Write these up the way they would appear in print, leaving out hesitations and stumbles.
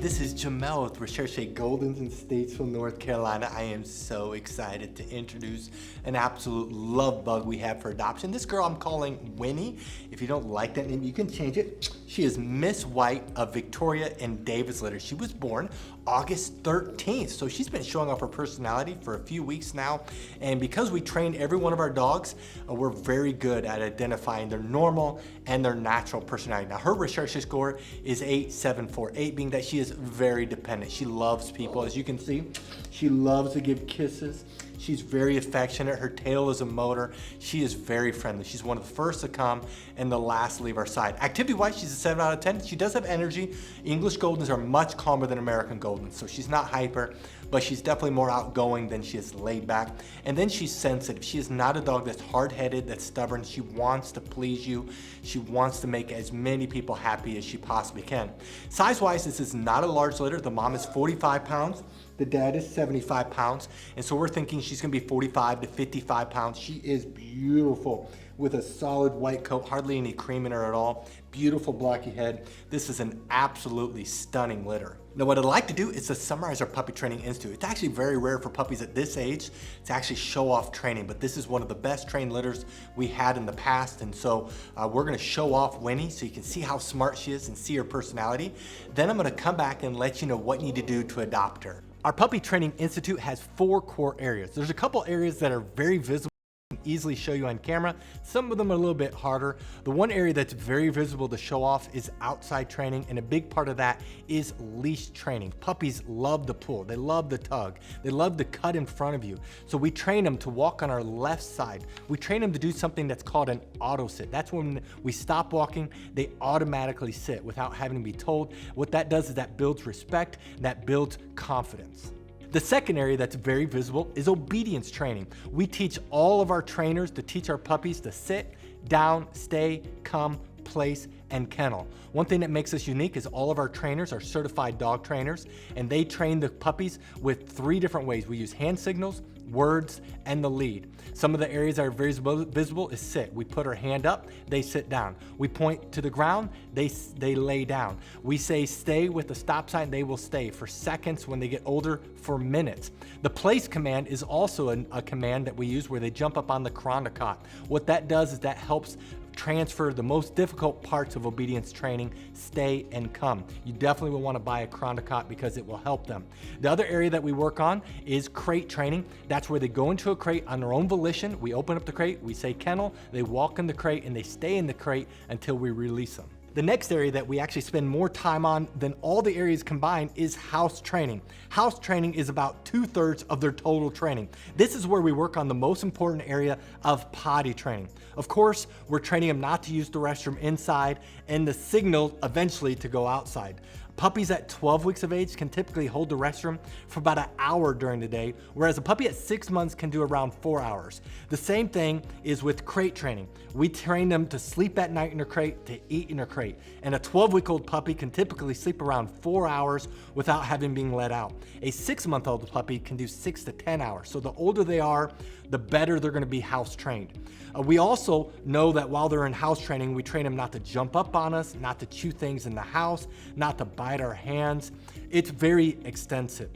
this is Jamel with Recherche Goldens in Statesville, North Carolina. I am so excited to introduce an absolute love bug we have for adoption. This girl I'm calling Winnie. If you don't like that name, you can change it. She is Miss White of Victoria and Davis litter. She was born August 13th, so she's been showing off her personality for a few weeks now. And because we trained every one of our dogs, we're very good at identifying their normal and their natural personality. Now, her Recherche score is 8748, being that she is very dependent. She loves people, as you can see. She loves to give kisses. She's very affectionate. Her tail is a motor. She is very friendly. She's one of the first to come and the last to leave our side. Activity-wise, she's a 7 out of 10. She does have energy. English Goldens are much calmer than American Goldens, so she's not hyper, but she's definitely more outgoing than she is laid back. And then she's sensitive. She is not a dog that's hard-headed, that's stubborn. She wants to please you. She wants to make as many people happy as she possibly can. Size-wise, this is not a large litter. The mom is 45 pounds. The dad is 75 pounds. And so we're thinking she's gonna be 45 to 55 pounds. She is beautiful with a solid white coat, hardly any cream in her at all. Beautiful blocky head. This is an absolutely stunning litter. Now what I'd like to do is to summarize our puppy training institute. It's actually very rare for puppies at this age to actually show off training, but this is one of the best trained litters we had in the past. And so we're gonna show off Winnie so you can see how smart she is and see her personality. Then I'm gonna come back and let you know what you need to do to adopt her. Our Puppy Training Institute has 4 core areas. There's a couple areas that are very visible, I can easily show you on camera. Some of them are a little bit harder. The one area that's very visible to show off is outside training, and a big part of that is leash training. Puppies love the pull, they love the tug, they love the cut in front of you. So we train them to walk on our left side. We train them to do something that's called an auto sit. That's when we stop walking, they automatically sit without having to be told. What that does is that builds respect, that builds confidence. The second area that's very visible is obedience training. We teach all of our trainers to teach our puppies to sit, down, stay, come, place, and kennel. One thing that makes us unique is all of our trainers are certified dog trainers, and they train the puppies with 3 different ways. We use hand signals, words, and the lead. Some of the areas that are very visible is sit. We put our hand up, they sit down. We point to the ground, they lay down. We say stay with the stop sign, they will stay for seconds. When they get older, for minutes. The place command is also a command that we use where they jump up on the cot. What that does is that helps transfer the most difficult parts of obedience training, stay and come. You definitely will want to buy a cot because it will help them. The other area that we work on is crate training. That's where they go into a crate on their own volition. We open up the crate, we say kennel, they walk in the crate, and they stay in the crate until we release them. The next area that we actually spend more time on than all the areas combined is house training. House training is about 2/3 of their total training. This is where we work on the most important area of potty training. Of course, we're training them not to use the restroom inside and the signal eventually to go outside. Puppies at 12 weeks of age can typically hold the restroom for about an hour during the day, whereas a puppy at 6 months can do around 4 hours. The same thing is with crate training. We train them to sleep at night in a crate, to eat in a crate. And a 12-week-old puppy can typically sleep around 4 hours without having been let out. A 6-month-old puppy can do 6 to 10 hours. So the older they are, the better they're gonna be house trained. We also know that while they're in house training, we train them not to jump up on us, not to chew things in the house, not to bite our hands. It's very extensive.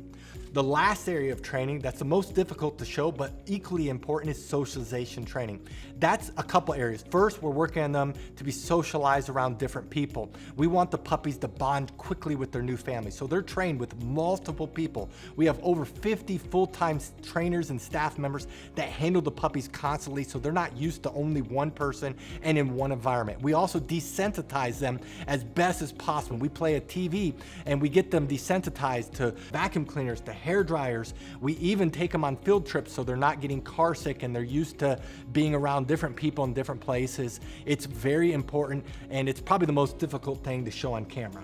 The last area of training that's the most difficult to show but equally important is socialization training. That's a couple areas. First, we're working on them to be socialized around different people. We want the puppies to bond quickly with their new family, so they're trained with multiple people. We have over 50 full-time trainers and staff members that handle the puppies constantly, so they're not used to only one person and in one environment. We also desensitize them as best as possible. We play a TV and we get them desensitized to vacuum cleaners, to hair dryers. We even take them on field trips so they're not getting car sick and they're used to being around different people in different places. It's very important, and it's probably the most difficult thing to show on camera.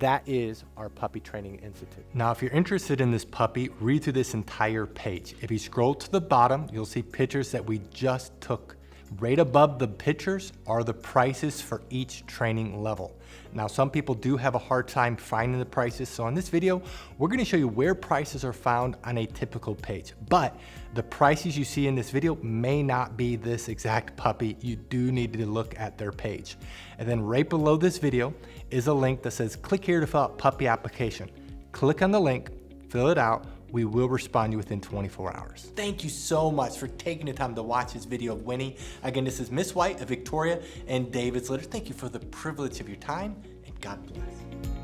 That is our Puppy Training Institute. Now, if you're interested in this puppy, read through this entire page. If you scroll to the bottom, you'll see pictures that we just took Right above the pictures are the prices for each training level. Now, some people do have a hard time finding the prices, so in this video, we're gonna show you where prices are found on a typical page. But the prices you see in this video may not be this exact puppy. You do need to look at their page. And then right below this video is a link that says, click here to fill out puppy application. Click on the link, fill it out. We will respond to you within 24 hours. Thank you so much for taking the time to watch this video of Winnie. Again, this is Miss White of Victoria and David's litter. Thank you for the privilege of your time, and God bless.